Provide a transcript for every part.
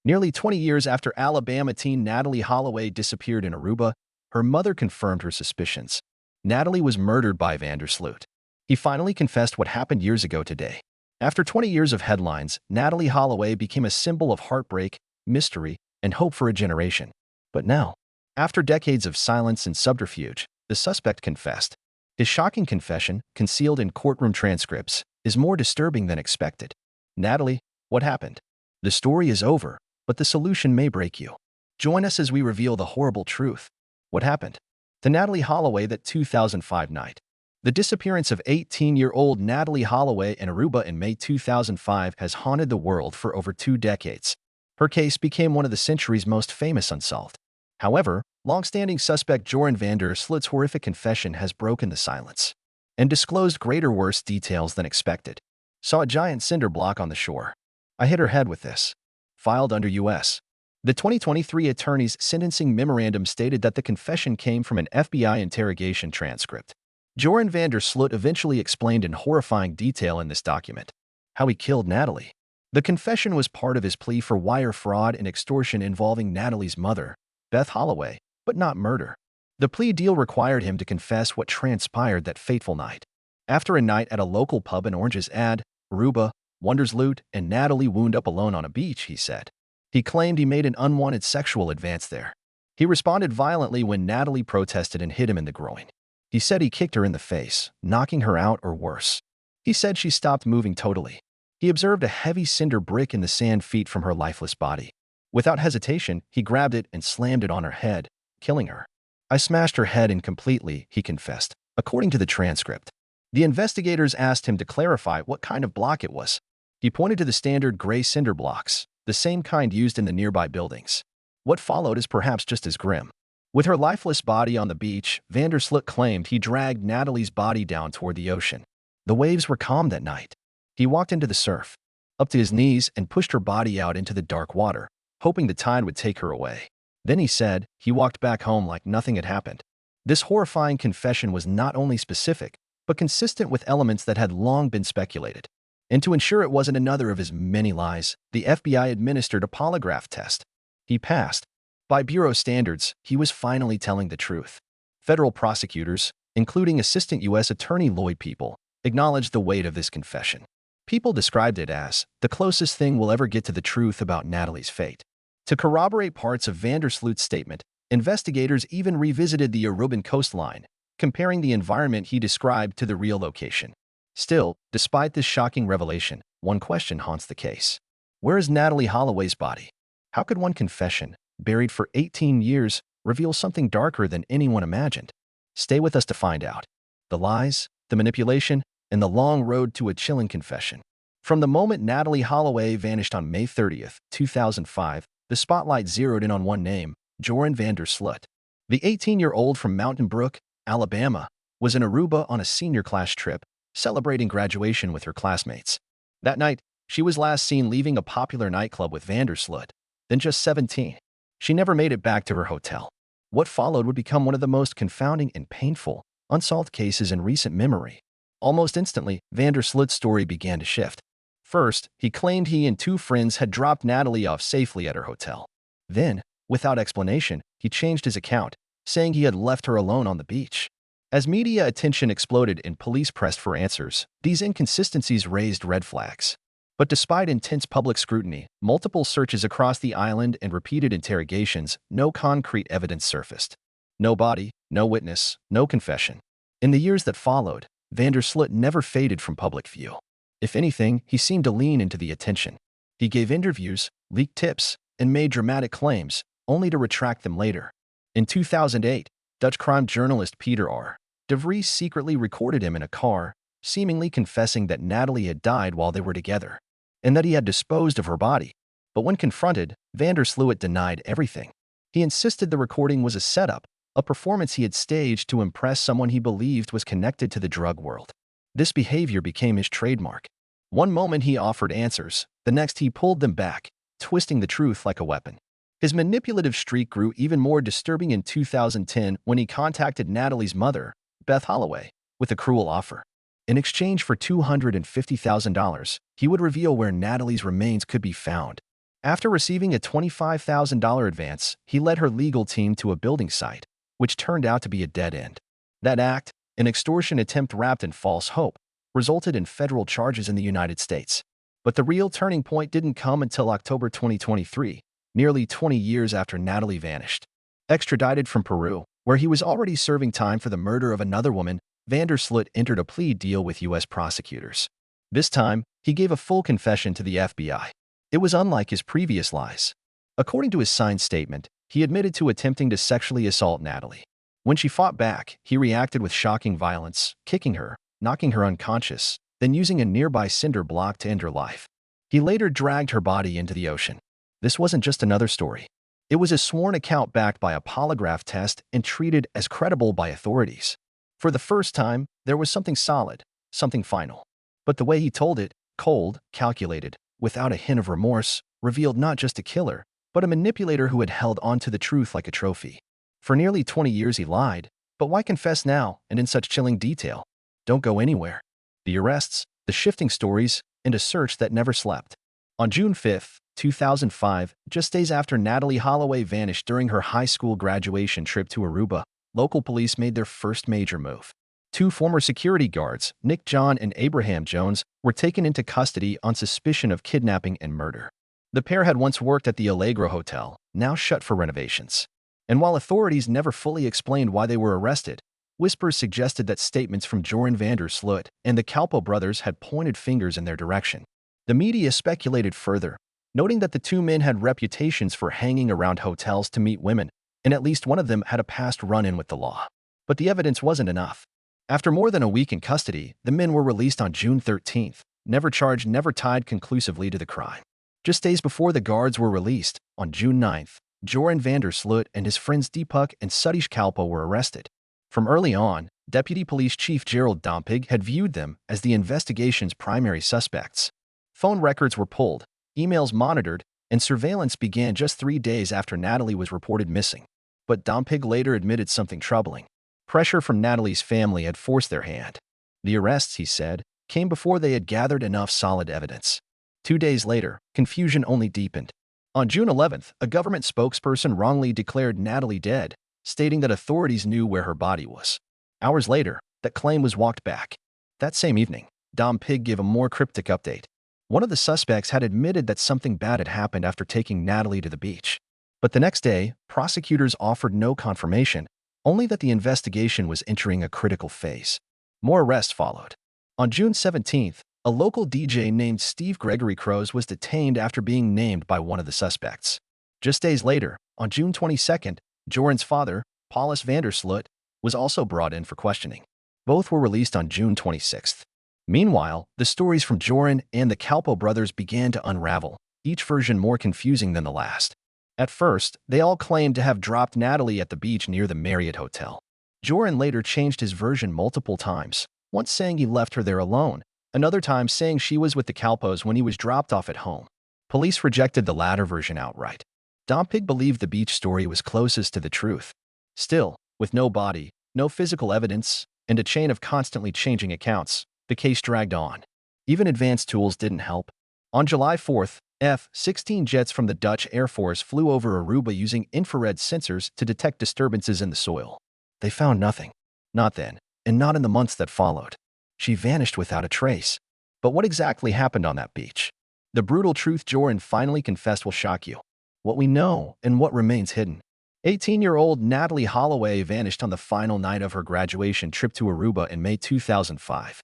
Nearly 20 years after Alabama teen Natalee Holloway disappeared in Aruba, her mother confirmed her suspicions. Natalee was murdered by Vandersloot. He finally confessed what happened years ago today. After 20 years of headlines, Natalee Holloway became a symbol of heartbreak, mystery, and hope for a generation. But now, after decades of silence and subterfuge, the suspect confessed. His shocking confession, concealed in courtroom transcripts, is more disturbing than expected. Natalee, what happened? The story is over, but the solution may break you. Join us as we reveal the horrible truth. What happened to Natalee Holloway that 2005 night? The disappearance of 18-year-old Natalee Holloway in Aruba in May 2005 has haunted the world for over 2 decades. Her case became one of the century's most famous unsolved. However, long-standing suspect Joran Vandersloot's horrific confession has broken the silence and disclosed greater worse details than expected. Saw a giant cinder block on the shore. I hit her head with this. Filed under U.S. The 2023 attorney's sentencing memorandum stated that the confession came from an FBI interrogation transcript. Joran Vandersloot eventually explained in horrifying detail in this document how he killed Natalee. The confession was part of his plea for wire fraud and extortion involving Natalee's mother, Beth Holloway, but not murder. The plea deal required him to confess what transpired that fateful night. After a night at a local pub in Orange's Ad, Aruba, Vandersloot and Natalee wound up alone on a beach, he said. He claimed he made an unwanted sexual advance there. He responded violently when Natalee protested and hit him in the groin. He said he kicked her in the face, knocking her out or worse. He said she stopped moving totally. He observed a heavy cinder brick in the sand feet from her lifeless body. Without hesitation, he grabbed it and slammed it on her head, killing her. I smashed her head in completely, he confessed, according to the transcript. The investigators asked him to clarify what kind of block it was. He pointed to the standard gray cinder blocks, the same kind used in the nearby buildings. What followed is perhaps just as grim. With her lifeless body on the beach, Vandersloot claimed he dragged Natalee's body down toward the ocean. The waves were calm that night. He walked into the surf, up to his knees, and pushed her body out into the dark water, hoping the tide would take her away. Then he said he walked back home like nothing had happened. This horrifying confession was not only specific, but consistent with elements that had long been speculated. And to ensure it wasn't another of his many lies, the FBI administered a polygraph test. He passed. By Bureau standards, he was finally telling the truth. Federal prosecutors, including Assistant U.S. Attorney Lloyd People, acknowledged the weight of this confession. People described it as the closest thing we'll ever get to the truth about Natalee's fate. To corroborate parts of Vandersloot's statement, investigators even revisited the Aruban coastline, comparing the environment he described to the real location. Still, despite this shocking revelation, one question haunts the case. Where is Natalee Holloway's body? How could one confession, buried for 18 years, reveal something darker than anyone imagined? Stay with us to find out. The lies, the manipulation, and the long road to a chilling confession. From the moment Natalee Holloway vanished on May 30th, 2005, the spotlight zeroed in on one name, Joran Vandersloot. The 18-year-old from Mountain Brook, Alabama, was in Aruba on a senior class trip, celebrating graduation with her classmates. That night, she was last seen leaving a popular nightclub with Vandersloot, then just 17. She never made it back to her hotel. What followed would become one of the most confounding and painful, unsolved cases in recent memory. Almost instantly, Vandersloot's story began to shift. First, he claimed he and 2 friends had dropped Natalee off safely at her hotel. Then, without explanation, he changed his account, saying he had left her alone on the beach. As media attention exploded and police pressed for answers, these inconsistencies raised red flags. But despite intense public scrutiny, multiple searches across the island and repeated interrogations, no concrete evidence surfaced. No body, no witness, no confession. In the years that followed, Vandersloot never faded from public view. If anything, he seemed to lean into the attention. He gave interviews, leaked tips, and made dramatic claims, only to retract them later. In 2008, Dutch crime journalist Peter R. de Vries secretly recorded him in a car, seemingly confessing that Natalee had died while they were together, and that he had disposed of her body. But when confronted, Vandersloot denied everything. He insisted the recording was a setup, a performance he had staged to impress someone he believed was connected to the drug world. This behavior became his trademark. One moment he offered answers, the next he pulled them back, twisting the truth like a weapon. His manipulative streak grew even more disturbing in 2010 when he contacted Natalee's mother, Beth Holloway, with a cruel offer. In exchange for $250,000, he would reveal where Natalee's remains could be found. After receiving a $25,000 advance, he led her legal team to a building site, which turned out to be a dead end. That act, an extortion attempt wrapped in false hope, resulted in federal charges in the United States. But the real turning point didn't come until October 2023, nearly 20 years after Natalee vanished. Extradited from Peru, where he was already serving time for the murder of another woman, Vandersloot entered a plea deal with U.S. prosecutors. This time, he gave a full confession to the FBI. It was unlike his previous lies. According to his signed statement, he admitted to attempting to sexually assault Natalee. When she fought back, he reacted with shocking violence, kicking her, knocking her unconscious, then using a nearby cinder block to end her life. He later dragged her body into the ocean. This wasn't just another story. It was a sworn account backed by a polygraph test and treated as credible by authorities. For the first time, there was something solid, something final. But the way he told it, cold, calculated, without a hint of remorse, revealed not just a killer, but a manipulator who had held onto the truth like a trophy. For nearly 20 years he lied, but why confess now and in such chilling detail? Don't go anywhere. The arrests, the shifting stories, and a search that never slept. On June 5, 2005, just days after Natalee Holloway vanished during her high school graduation trip to Aruba, local police made their first major move. Two former security guards, Nick John and Abraham Jones, were taken into custody on suspicion of kidnapping and murder. The pair had once worked at the Allegro Hotel, now shut for renovations. And while authorities never fully explained why they were arrested, whispers suggested that statements from Joran Vandersloot and the Calpo brothers had pointed fingers in their direction. The media speculated further, noting that the two men had reputations for hanging around hotels to meet women, and at least one of them had a past run-in with the law. But the evidence wasn't enough. After more than a week in custody, the men were released on June 13th, never charged, never tied conclusively to the crime. Just days before the guards were released, on June 9th, Joran Vandersloot and his friends Deepak and Satish Calpo were arrested. From early on, Deputy Police Chief Gerald Dompig had viewed them as the investigation's primary suspects. Phone records were pulled, emails monitored, and surveillance began just 3 days after Natalee was reported missing. But Dompig later admitted something troubling. Pressure from Natalee's family had forced their hand. The arrests, he said, came before they had gathered enough solid evidence. 2 days later, confusion only deepened. On June 11th, a government spokesperson wrongly declared Natalee dead, stating that authorities knew where her body was. Hours later, that claim was walked back. That same evening, Dompig gave a more cryptic update. One of the suspects had admitted that something bad had happened after taking Natalee to the beach. But the next day, prosecutors offered no confirmation, only that the investigation was entering a critical phase. More arrests followed. On June 17th, a local DJ named Steve Gregory Crows was detained after being named by one of the suspects. Just days later, on June 22nd, Joran's father, Paulus Vandersloot, was also brought in for questioning. Both were released on June 26th. Meanwhile, the stories from Joran and the Calpo brothers began to unravel, each version more confusing than the last. At first, they all claimed to have dropped Natalee at the beach near the Marriott Hotel. Joran later changed his version multiple times, once saying he left her there alone, another time saying she was with the Calpos when he was dropped off at home. Police rejected the latter version outright. Dompig believed the beach story was closest to the truth. Still, with no body, no physical evidence, and a chain of constantly changing accounts, the case dragged on. Even advanced tools didn't help. On July 4th, F-16 jets from the Dutch Air Force flew over Aruba using infrared sensors to detect disturbances in the soil. They found nothing. Not then, and not in the months that followed. She vanished without a trace. But what exactly happened on that beach? The brutal truth Joran finally confessed will shock you. What we know and what remains hidden. 18-year-old Natalee Holloway vanished on the final night of her graduation trip to Aruba in May 2005.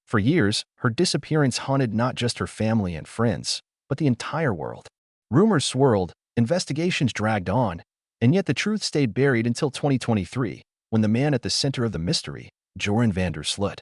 For years, her disappearance haunted not just her family and friends, but the entire world. Rumors swirled, investigations dragged on, and yet the truth stayed buried until 2023, when the man at the center of the mystery, Joran Vandersloot,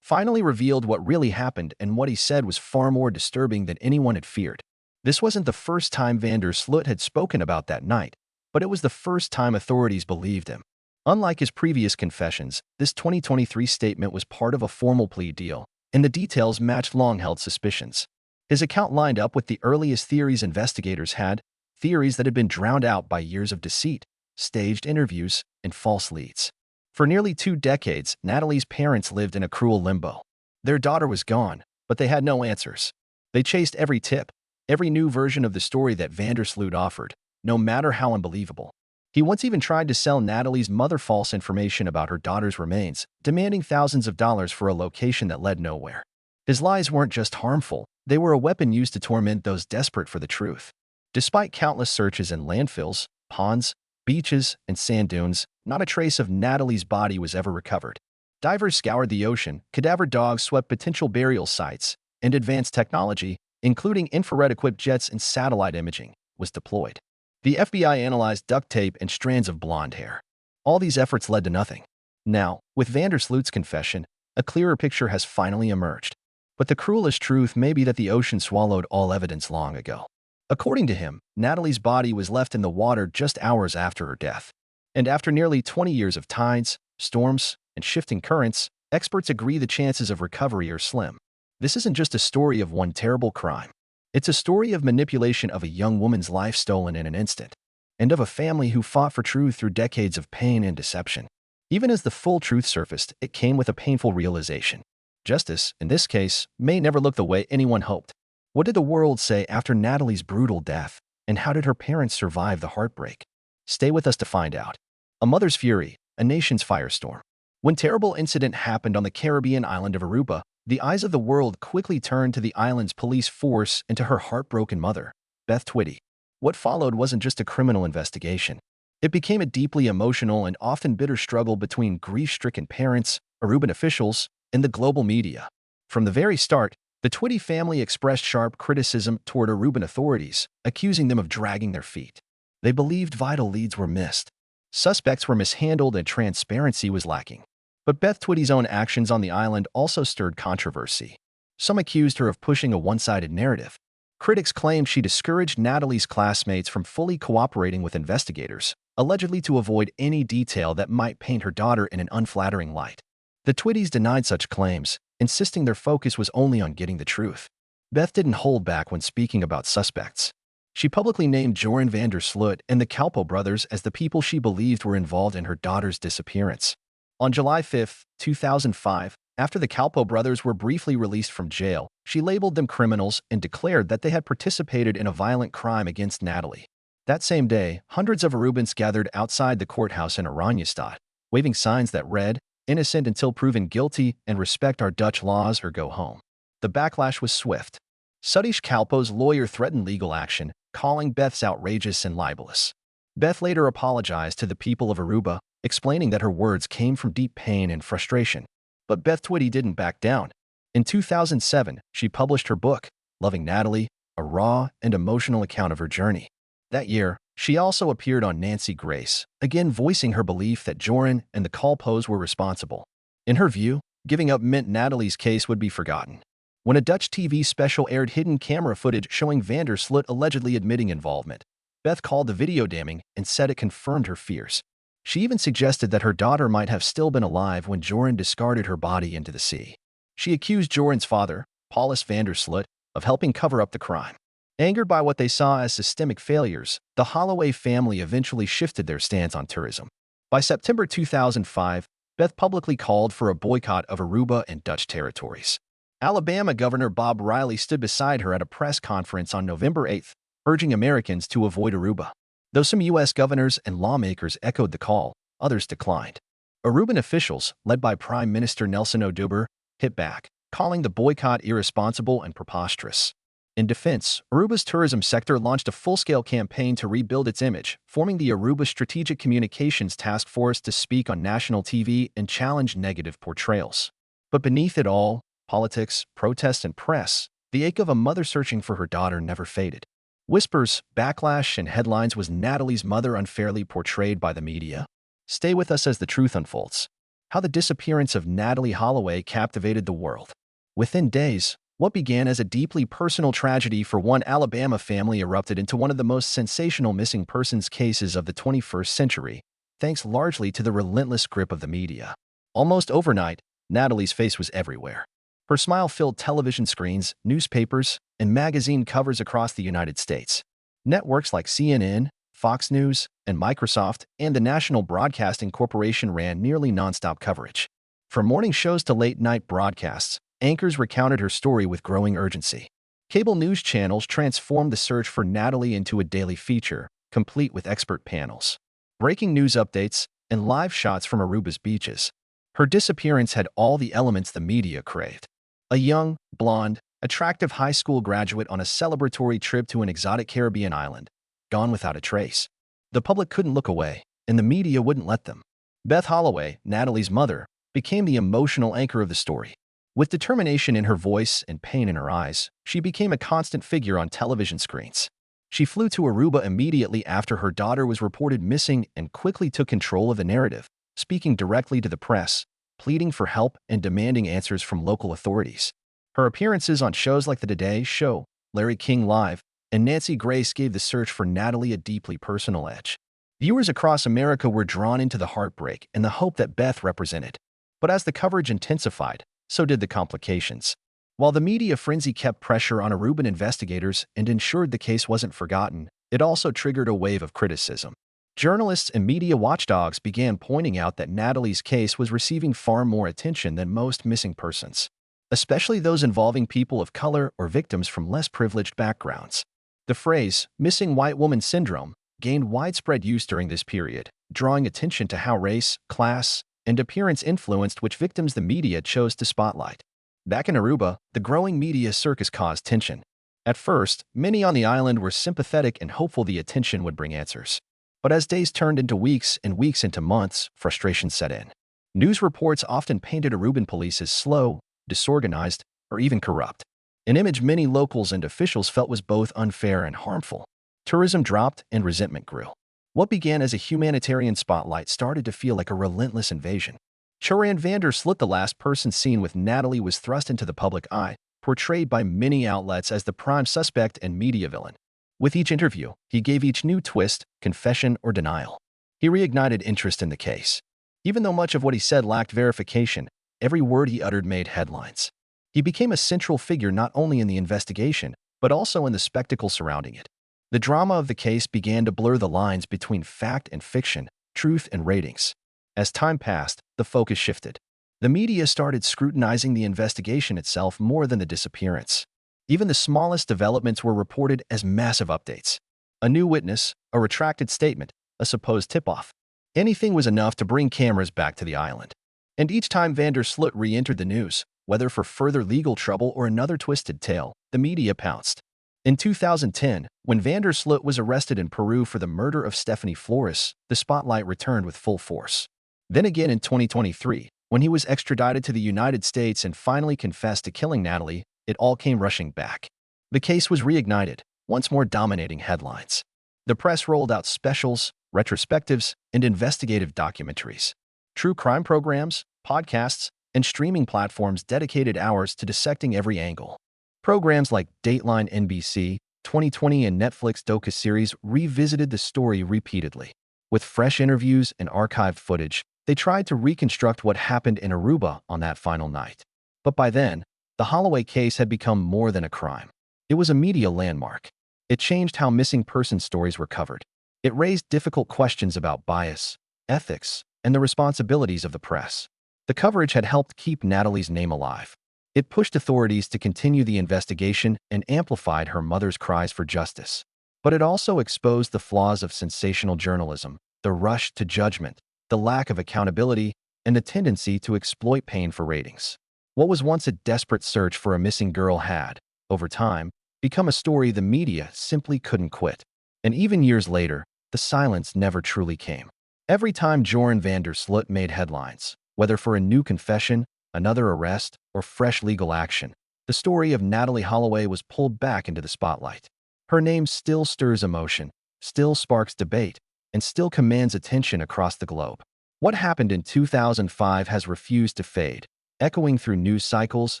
finally revealed what really happened, and what he said was far more disturbing than anyone had feared. This wasn't the first time Vandersloot had spoken about that night, but it was the first time authorities believed him. Unlike his previous confessions, this 2023 statement was part of a formal plea deal, and the details matched long-held suspicions. His account lined up with the earliest theories investigators had, theories that had been drowned out by years of deceit, staged interviews, and false leads. For nearly 2 decades, Natalee's parents lived in a cruel limbo. Their daughter was gone, but they had no answers. They chased every tip, every new version of the story that Vandersloot offered, no matter how unbelievable. He once even tried to sell Natalee's mother false information about her daughter's remains, demanding thousands of dollars for a location that led nowhere. His lies weren't just harmful, they were a weapon used to torment those desperate for the truth. Despite countless searches in landfills, ponds, beaches, and sand dunes, not a trace of Natalee's body was ever recovered. Divers scoured the ocean, cadaver dogs swept potential burial sites, and advanced technology, including infrared-equipped jets and satellite imaging, was deployed. The FBI analyzed duct tape and strands of blonde hair. All these efforts led to nothing. Now, with Vandersloot's confession, a clearer picture has finally emerged. But the cruelest truth may be that the ocean swallowed all evidence long ago. According to him, Natalee's body was left in the water just hours after her death. And after nearly 20 years of tides, storms, and shifting currents, experts agree the chances of recovery are slim. This isn't just a story of one terrible crime. It's a story of manipulation of a young woman's life stolen in an instant, and of a family who fought for truth through decades of pain and deception. Even as the full truth surfaced, it came with a painful realization. Justice, in this case, may never look the way anyone hoped. What did the world say after Natalee's brutal death, and how did her parents survive the heartbreak? Stay with us to find out. A mother's fury, a nation's firestorm. When terrible incident happened on the Caribbean island of Aruba, the eyes of the world quickly turned to the island's police force and to her heartbroken mother, Beth Twitty. What followed wasn't just a criminal investigation. It became a deeply emotional and often bitter struggle between grief-stricken parents, Aruban officials, and the global media. From the very start, the Twitty family expressed sharp criticism toward Aruban authorities, accusing them of dragging their feet. They believed vital leads were missed. Suspects were mishandled and transparency was lacking. But Beth Twitty's own actions on the island also stirred controversy. Some accused her of pushing a one-sided narrative. Critics claimed she discouraged Natalee's classmates from fully cooperating with investigators, allegedly to avoid any detail that might paint her daughter in an unflattering light. The Twittys denied such claims, insisting their focus was only on getting the truth. Beth didn't hold back when speaking about suspects. She publicly named Joran Vandersloot and the Kalpoe brothers as the people she believed were involved in her daughter's disappearance. On July 5, 2005, after the Kalpoe brothers were briefly released from jail, she labeled them criminals and declared that they had participated in a violent crime against Natalee. That same day, hundreds of Arubans gathered outside the courthouse in Oranjestad, waving signs that read, "Innocent until proven guilty and respect our Dutch laws or go home." The backlash was swift. Suddish Kalpoe's lawyer threatened legal action, calling Beth's outrageous and libelous. Beth later apologized to the people of Aruba, explaining that her words came from deep pain and frustration. But Beth Twitty didn't back down. In 2007, she published her book, Loving Natalee, a raw and emotional account of her journey. That year, she also appeared on Nancy Grace, again voicing her belief that Joran and the Kalpoes were responsible. In her view, giving up meant Natalee's case would be forgotten. When a Dutch TV special aired hidden camera footage showing Vandersloot allegedly admitting involvement, Beth called the video damning and said it confirmed her fears. She even suggested that her daughter might have still been alive when Joran discarded her body into the sea. She accused Joran's father, Paulus Vandersloot, of helping cover up the crime. Angered by what they saw as systemic failures, the Holloway family eventually shifted their stance on tourism. By September 2005, Beth publicly called for a boycott of Aruba and Dutch territories. Alabama Governor Bob Riley stood beside her at a press conference on November 8, urging Americans to avoid Aruba. Though some U.S. governors and lawmakers echoed the call, others declined. Aruban officials, led by Prime Minister Nelson Oduber, hit back, calling the boycott irresponsible and preposterous. In defense, Aruba's tourism sector launched a full-scale campaign to rebuild its image, forming the Aruba Strategic Communications Task Force to speak on national TV and challenge negative portrayals. But beneath it all, politics, protests, and press, the ache of a mother searching for her daughter never faded. Whispers, backlash, and headlines was Natalee's mother unfairly portrayed by the media. Stay with us as the truth unfolds. How the disappearance of Natalee Holloway captivated the world. Within days, what began as a deeply personal tragedy for one Alabama family erupted into one of the most sensational missing persons cases of the 21st century, thanks largely to the relentless grip of the media. Almost overnight, Natalee's face was everywhere. Her smile filled television screens, newspapers, and magazine covers across the United States. Networks like CNN, Fox News, and Microsoft and the National Broadcasting Corporation ran nearly nonstop coverage. From morning shows to late-night broadcasts, anchors recounted her story with growing urgency. Cable news channels transformed the search for Natalee into a daily feature, complete with expert panels, breaking news updates, and live shots from Aruba's beaches. Her disappearance had all the elements the media craved. A young, blonde, attractive high school graduate on a celebratory trip to an exotic Caribbean island, gone without a trace. The public couldn't look away, and the media wouldn't let them. Beth Holloway, Natalee's mother, became the emotional anchor of the story. With determination in her voice and pain in her eyes, she became a constant figure on television screens. She flew to Aruba immediately after her daughter was reported missing and quickly took control of the narrative, speaking directly to the press, pleading for help and demanding answers from local authorities. Her appearances on shows like The Today Show, Larry King Live, and Nancy Grace gave the search for Natalee a deeply personal edge. Viewers across America were drawn into the heartbreak and the hope that Beth represented. But as the coverage intensified, so did the complications. While the media frenzy kept pressure on Aruban investigators and ensured the case wasn't forgotten, it also triggered a wave of criticism. Journalists and media watchdogs began pointing out that Natalee's case was receiving far more attention than most missing persons, especially those involving people of color or victims from less privileged backgrounds. The phrase, missing white woman syndrome, gained widespread use during this period, drawing attention to how race, class, and appearance influenced which victims the media chose to spotlight. Back in Aruba, the growing media circus caused tension. At first, many on the island were sympathetic and hopeful the attention would bring answers. But as days turned into weeks and weeks into months, frustration set in. News reports often painted Aruban police as slow, disorganized, or even corrupt, an image many locals and officials felt was both unfair and harmful. Tourism dropped and resentment grew. What began as a humanitarian spotlight started to feel like a relentless invasion. Joran van der Sloot, the last person seen with Natalee, was thrust into the public eye, portrayed by many outlets as the prime suspect and media villain. With each interview, he gave each new twist, confession, or denial. He reignited interest in the case. Even though much of what he said lacked verification, every word he uttered made headlines. He became a central figure not only in the investigation, but also in the spectacle surrounding it. The drama of the case began to blur the lines between fact and fiction, truth and ratings. As time passed, the focus shifted. The media started scrutinizing the investigation itself more than the disappearance. Even the smallest developments were reported as massive updates. A new witness, a retracted statement, a supposed tip-off. Anything was enough to bring cameras back to the island. And each time van der Sloot re-entered the news, whether for further legal trouble or another twisted tale, the media pounced. In 2010, when van der Sloot was arrested in Peru for the murder of Stephanie Flores, the spotlight returned with full force. Then again in 2023, when he was extradited to the United States and finally confessed to killing Natalee, it all came rushing back. The case was reignited, once more dominating headlines. The press rolled out specials, retrospectives, and investigative documentaries. True crime programs, podcasts, and streaming platforms dedicated hours to dissecting every angle. Programs like Dateline NBC, 2020, and Netflix docuseries revisited the story repeatedly. With fresh interviews and archived footage, they tried to reconstruct what happened in Aruba on that final night. But by then, the Holloway case had become more than a crime. It was a media landmark. It changed how missing person stories were covered. It raised difficult questions about bias, ethics, and the responsibilities of the press. The coverage had helped keep Natalee's name alive. It pushed authorities to continue the investigation and amplified her mother's cries for justice. But it also exposed the flaws of sensational journalism, the rush to judgment, the lack of accountability, and the tendency to exploit pain for ratings. What was once a desperate search for a missing girl had, over time, become a story the media simply couldn't quit. And even years later, the silence never truly came. Every time Joran van der Sloot made headlines, whether for a new confession, another arrest, or fresh legal action, the story of Natalee Holloway was pulled back into the spotlight. Her name still stirs emotion, still sparks debate, and still commands attention across the globe. What happened in 2005 has refused to fade, echoing through news cycles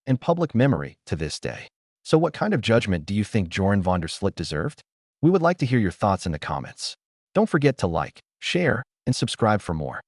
and public memory to this day. So what kind of judgment do you think Joran van der Sloot deserved? We would like to hear your thoughts in the comments. Don't forget to like, share, and subscribe for more.